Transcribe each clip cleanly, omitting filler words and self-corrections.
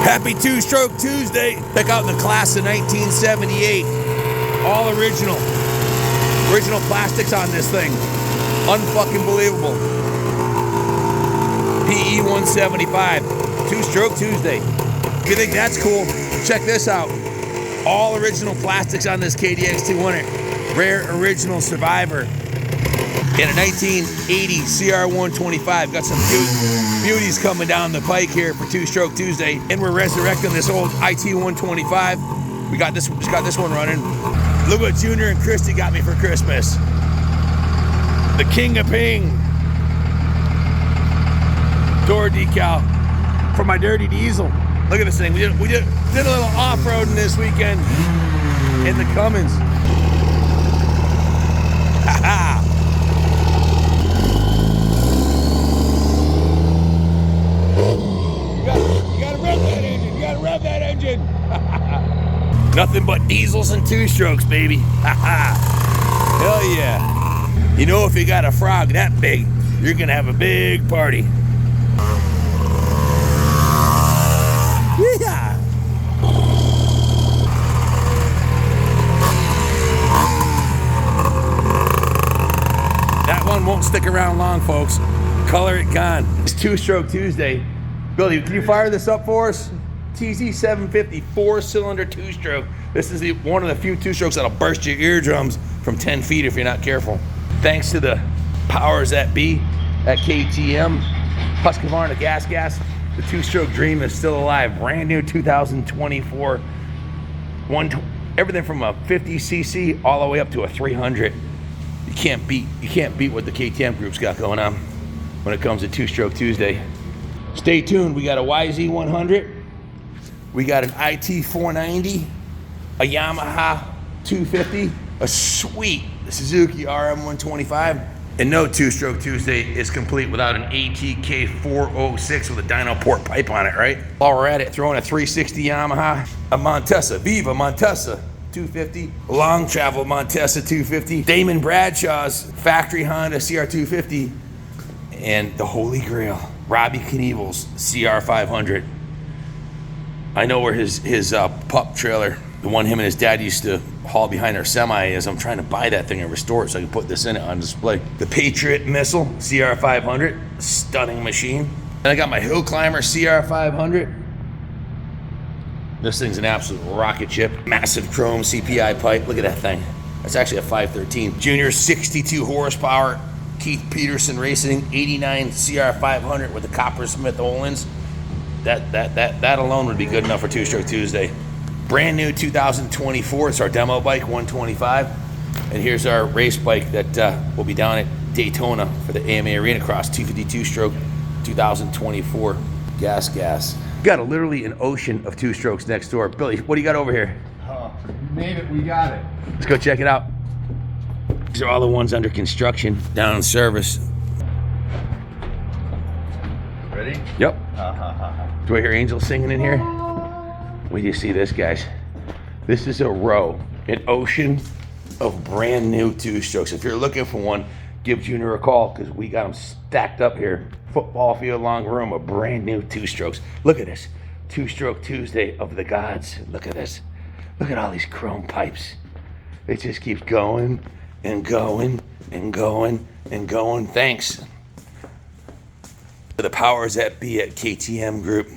Happy Two-Stroke Tuesday. Check out the class of 1978. All original. Original plastics on this thing. Unfucking believable. PE 175. Two-Stroke Tuesday. If you think that's cool, check this out. All original plastics on this KDX 200. Rare original survivor. In a 1980 CR 125. Got some beauties coming down the pike here for Two-Stroke Tuesday. And we're resurrecting this old IT 125. We got this one running. Look what Junior and Christy got me for Christmas. The King of Ping. Door decal for my dirty diesel. Look at this thing. We did a little off-roading this weekend in the Cummins. Ha ha. You gotta rev that engine. You gotta rev that engine. Nothing but diesels and two-strokes, baby. Ha ha. Hell yeah. You know, if you got a frog that big, you're gonna have a big party. Yeah. That one won't stick around long, folks. Color it gone. It's Two-Stroke Tuesday. Billy, can you fire this up for us? TZ750 4-cylinder two-stroke. This is one of the few two-strokes that'll burst your eardrums from 10 feet if you're not careful. Thanks to the powers that be at KTM, Husqvarna Gas. The two-stroke dream is still alive. Brand new 2024. Everything from a 50cc all the way up to a 300. You can't beat what the KTM group's got going on when it comes to Two-Stroke Tuesday. Stay tuned. We got a YZ100. We got an IT 490, a Yamaha 250, a sweet Suzuki RM125. And no Two-Stroke Tuesday is complete without an ATK 406 with a dyno port pipe on it, right? While we're at it, throwing a 360 Yamaha, a Montesa, Viva Montesa 250, long travel Montesa 250, Damon Bradshaw's factory Honda CR250, and the Holy Grail, Robbie Knievel's CR500. I know where his pup trailer, the one him and his dad used to haul behind their semi, is. I'm trying to buy that thing and restore it so I can put this in it on display. The Patriot Missile CR500, stunning machine. And I got my Hill Climber CR500. This thing's an absolute rocket ship. Massive chrome CPI pipe. Look at that thing. That's actually a 513. Junior 62 horsepower. Keith Peterson Racing 89 CR500 with the Coppersmith Olins. That alone would be good enough for Two-Stroke Tuesday. Brand new 2024. It's our demo bike, 125. And here's our race bike that will be down at Daytona for the AMA Arena Cross 252 stroke 2024. Gas. We got literally an ocean of two-strokes next door. Billy, what do you got over here? You made it. We got it. Let's go check it out. These are all the ones under construction, down in service. Ready? Yep. Do I hear angels singing in here? Wait till you see this, guys. This is a row, an ocean of brand new two-strokes. If you're looking for one, give Junior a call because we got them stacked up here. Football field long room of brand new two-strokes. Look at this. Two-Stroke Tuesday of the gods. Look at this. Look at all these chrome pipes. It just keeps going and going and going and going. Thanks to the powers that be at KTM Group,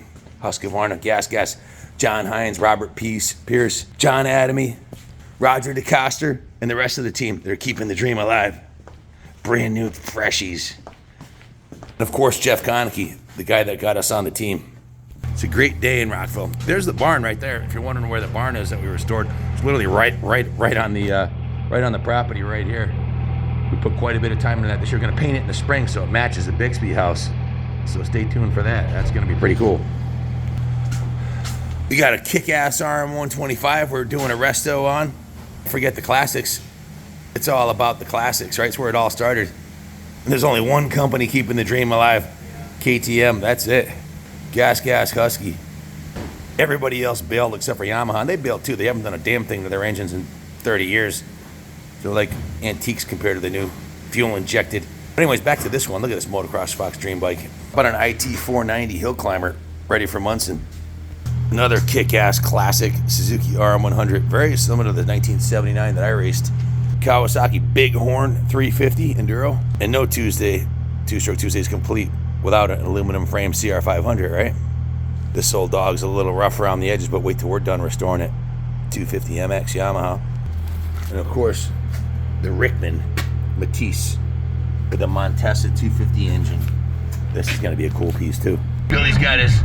Husqvarna Gas, John Hines, Robert Pierce, John Adamy, Roger DeCoster, and the rest of the team. They're keeping the dream alive. Brand new freshies. And of course, Jeff Konecki, the guy that got us on the team. It's a great day in Rockville. There's the barn right there. If you're wondering where the barn is that we restored, it's literally right on the property right here. We put quite a bit of time into that this year. We're gonna paint it in the spring so it matches the Bixby house. So stay tuned for that. That's gonna be pretty cool. We got a kick-ass RM125 we're doing a resto on. Forget the classics. It's all about the classics, right? It's where it all started. And there's only one company keeping the dream alive. KTM, that's it. Gas Husky. Everybody else bailed except for Yamaha. And they bailed too. They haven't done a damn thing to their engines in 30 years. They're like antiques compared to the new fuel injected. But anyways, back to this one. Look at this Motocross Fox Dream bike. About an IT 490 hill climber ready for Munson. Another kick-ass classic Suzuki RM100, very similar to the 1979 that I raced. Kawasaki Bighorn 350 Enduro. And no Tuesday, two-stroke Tuesday is complete without an aluminum frame CR500, right? This old dog's a little rough around the edges, but wait till we're done restoring it. 250 MX Yamaha. And of course, the Rickman Matisse with the Montesa 250 engine. This is gonna be a cool piece too. Billy's got his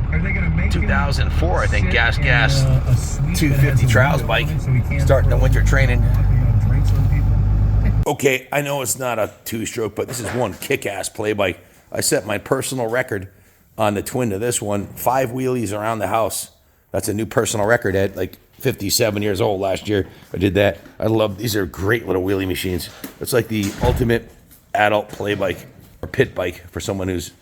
2004, I think, gas 250 trials bike, starting the winter training. Okay, I know it's not a two-stroke, but this is one kick-ass play bike. I set my personal record on the twin to this one, 5 wheelies around the house. That's a new personal record at like 57 years old last year. I did that. I love, these are great little wheelie machines. It's like the ultimate adult play bike or pit bike for someone who's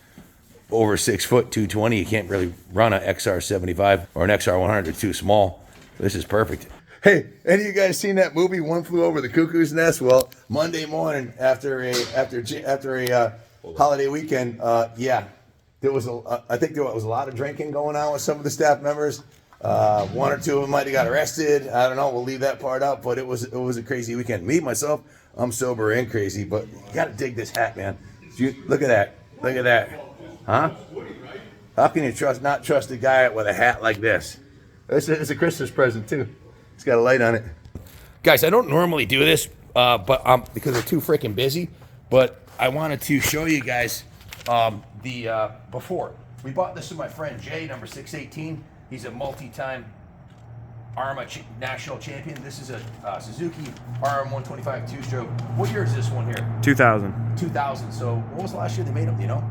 over 6 foot, 220. You can't really run an XR75 or an XR100. They're too small. This is perfect. Hey, any of you guys seen that movie One Flew Over the Cuckoo's Nest? Well, Monday morning after a holiday weekend, yeah, there was I think there was a lot of drinking going on with some of the staff members. 1 or 2 of them might have got arrested. I don't know. We'll leave that part out. But it was a crazy weekend. Me myself, I'm sober and crazy. But you got to dig this hat, man. Look at that. Look at that. Huh? How can you not trust a guy with a hat like this? It's a Christmas present too. It's got a light on it. Guys, I don't normally do this, but because they're too freaking busy. But I wanted to show you guys the before. We bought this with my friend Jay, number 618. He's a multi-time ARMA national champion. This is a Suzuki RM125 two-stroke. What year is this one here? 2000. 2000. So what was the last year they made them? Do you know?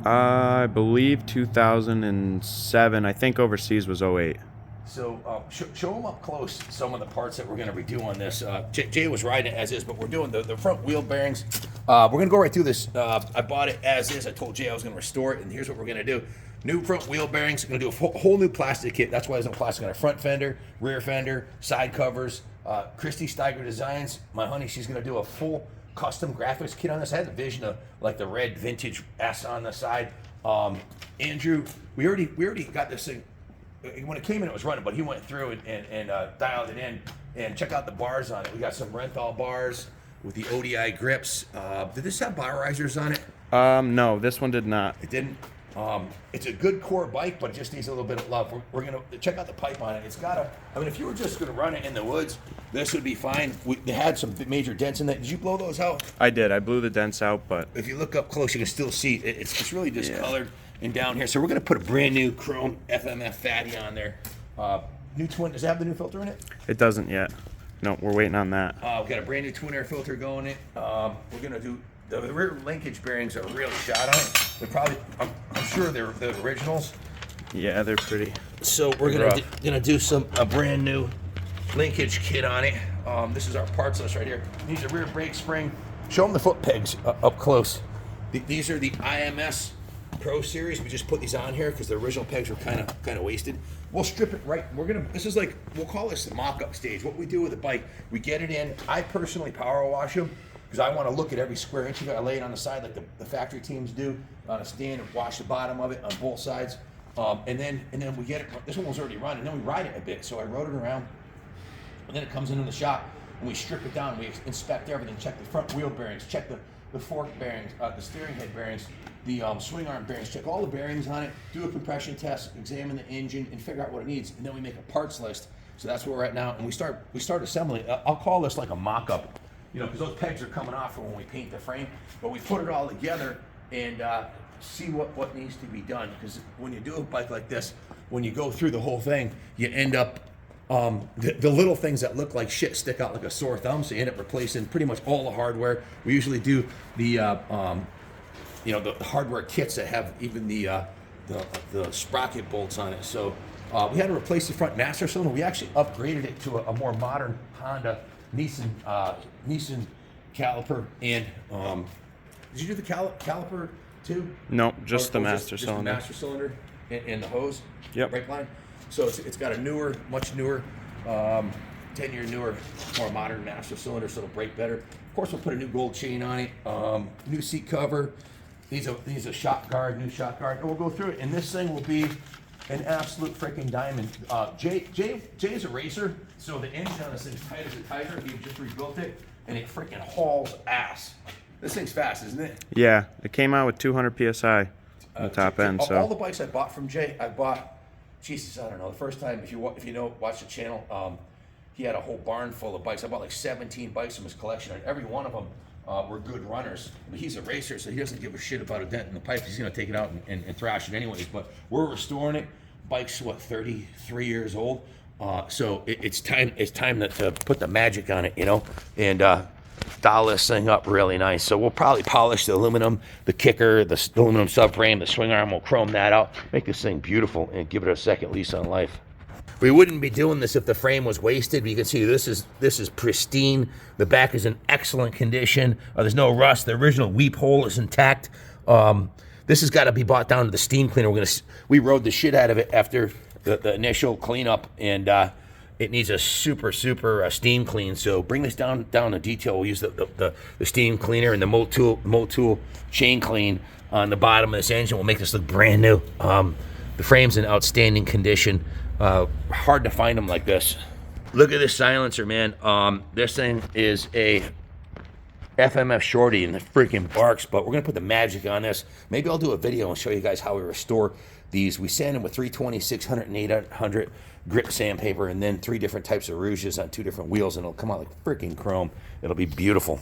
I believe 2007. I think overseas was 08. So show them up close some of the parts that we're going to redo on this. Jay was riding it as is, but we're doing the front wheel bearings. We're going to go right through this. I bought it as is. I told Jay I was going to restore it, and here's what we're going to do. New front wheel bearings. I'm going to do a whole new plastic kit. That's why there's no plastic on our front fender, rear fender, side covers. Christy Steiger Designs, my honey, she's going to do a full custom graphics kit on this. I had the vision of like the red vintage S on the side. Andrew, we already got this thing. When it came in, it was running, but he went through and dialed it in. And check out the bars on it. We got some Renthal bars with the ODI grips. Did this have bar risers on it? No, this one did not. It didn't. It's a good core bike, but it just needs a little bit of love. We're gonna check out the pipe on it. It's got a. I mean, if you were just gonna run it in the woods, this would be fine. They had some major dents in that. Did you blow those out? I did. I blew the dents out, but if you look up close, you can still see it's really discolored. Yeah. And down here, so we're gonna put a brand new chrome FMF fatty on there. New twin. Does it have the new filter in it? It doesn't yet. No, we're waiting on that. We got a brand new twin air filter going in. We're gonna do. The rear linkage bearings are really shot on it. They're probably, I'm sure they're the originals. Yeah, they're pretty. So we're gonna do a brand new linkage kit on it. This is our parts list right here. Needs a rear brake spring. Show them the foot pegs up close. These are the IMS Pro Series. We just put these on here because the original pegs were kind of wasted. We'll strip it right. This is like, we'll call this the mock-up stage. What we do with the bike, we get it in. I personally power wash them, because I want to look at every square inch. You got to lay it on the side like the factory teams do on a stand and wash the bottom of it on both sides. And then we get it. This one was already running. And then we ride it a bit. So I rode it around. And then it comes into the shop and we strip it down. We inspect everything. Check the front wheel bearings. Check the fork bearings, the steering head bearings, the swing arm bearings. Check all the bearings on it. Do a compression test. Examine the engine and figure out what it needs. And then we make a parts list. So that's where we're at now. And we start assembling. I'll call this like a mock-up. You know, because those pegs are coming off when we paint the frame, but we put it all together and see what needs to be done. Because when you do a bike like this, when you go through the whole thing, you end up the little things that look like shit stick out like a sore thumb. So you end up replacing pretty much all the hardware. We usually do the the hardware kits that have even the sprocket bolts on it. So we had to replace the front master cylinder. We actually upgraded it to a more modern Honda Nissan caliper. And did you do the caliper too? No, just the master cylinder. The master cylinder and the hose. Yep. Brake line. So it's got a much newer, 10-year newer, more modern master cylinder, so it'll brake better. Of course, we'll put a new gold chain on it, new seat cover. These are shock guard, new shock guard, and we'll go through it. And this thing will be An absolute freaking diamond. Jay's a racer, so the engine on this thing's tight as a tiger. He just rebuilt it, and it freaking hauls ass. This thing's fast, isn't it? Yeah, it came out with 200 psi on the top end. So all the bikes I bought from Jay, I bought. Jesus, I don't know. The first time, if you know, watch the channel. He had a whole barn full of bikes. I bought like 17 bikes from his collection, and every one of them were good runners. But he's a racer, so he doesn't give a shit about a dent in the pipe. He's gonna take it out and thrash it anyways. But we're restoring it. Bike's what, 33 years old. So it's time to put the magic on it, you know, and dial this thing up really nice. So we'll probably polish the aluminum, the kicker, the aluminum subframe, the swing arm. We'll chrome that out, make this thing beautiful, and give it a second lease on life. We wouldn't be doing this if the frame was wasted. You can see this is pristine. The back is in excellent condition. There's no rust. The original weep hole is intact. This has got to be brought down to the steam cleaner. We rode the shit out of it after the initial cleanup, and it needs a super steam clean. So bring this down to detail. We'll use the steam cleaner and the Motul chain clean on the bottom of this engine. We'll make this look brand new. The frame's in outstanding condition. Hard to find them like this. Look at this silencer, man. This thing is a FMF shorty and it freaking barks, but we're gonna put the magic on this. Maybe I'll do a video and show you guys how we restore these. We sand them with 320, 600, and 800 grit sandpaper, and then 3 different types of rouges on 2 different wheels, and it'll come out like freaking chrome. It'll be beautiful.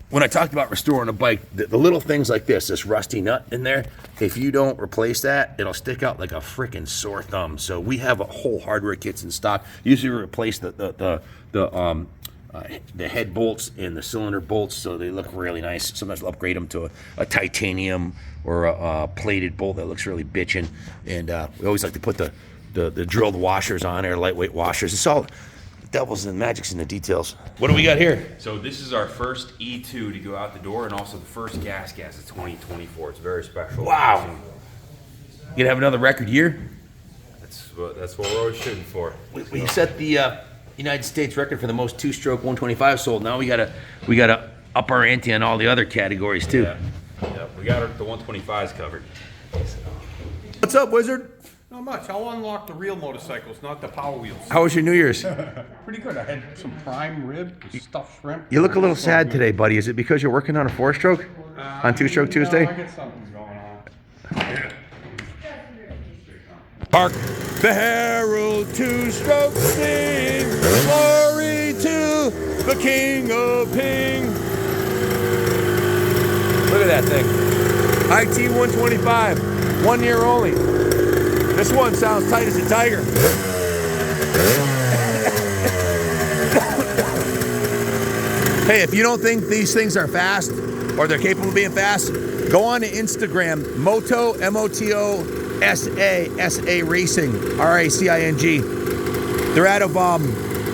When I talked about restoring a bike, the little things like this rusty nut in there, if you don't replace that, it'll stick out like a freaking sore thumb. So we have a whole hardware kits in stock. Usually we replace the head bolts and the cylinder bolts, so they look really nice. Sometimes we'll upgrade them to a titanium or a plated bolt that looks really bitchin'. And we always like to put the drilled washers on there, lightweight washers. It's all devils and magic's in the details. What do we got here? So this is our first E2 to go out the door, and also the first gas of 2024. It's very special. Wow. You gonna have another record year? That's what we're always shooting for. We set the United States record for the most 2-stroke 125 sold. Now we gotta up our ante on all the other categories too. Yeah, we got the 125s covered. What's up, Wizard? Not much. I'll unlock the real motorcycles, not the Power Wheels. How was your New Year's? Pretty good. I had some prime rib, stuffed shrimp. You look a little sad today, buddy. Is it because you're working on a 4-stroke on 2-stroke Tuesday? No, I got something going on. Park the Herald 2-stroke sing, glory to the King of Ping. Look at that thing. IT 125, 1 year only. This one sounds tight as a tiger. Hey, if you don't think these things are fast or they're capable of being fast, go on to Instagram, Moto, M-O-T-O, S-A Racing, R-A-C-I-N-G. They're out of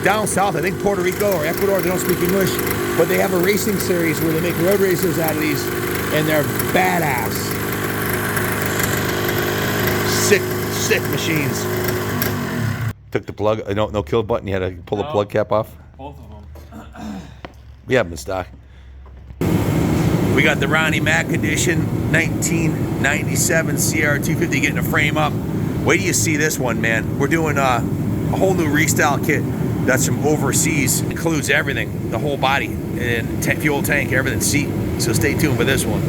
down south, I think Puerto Rico or Ecuador. They don't speak English, but they have a racing series where they make road racers out of these, and they're badass. Sick machines. Took the plug, no kill button, you had to pull the plug cap off? Both of them. We have them in stock. We got the Ronnie Mack edition 1997 CR250 getting a frame up. Wait till you see this one, man. We're doing a whole new restyle kit that's from overseas. Includes everything, the whole body, and fuel tank, everything, seat. So stay tuned for this one.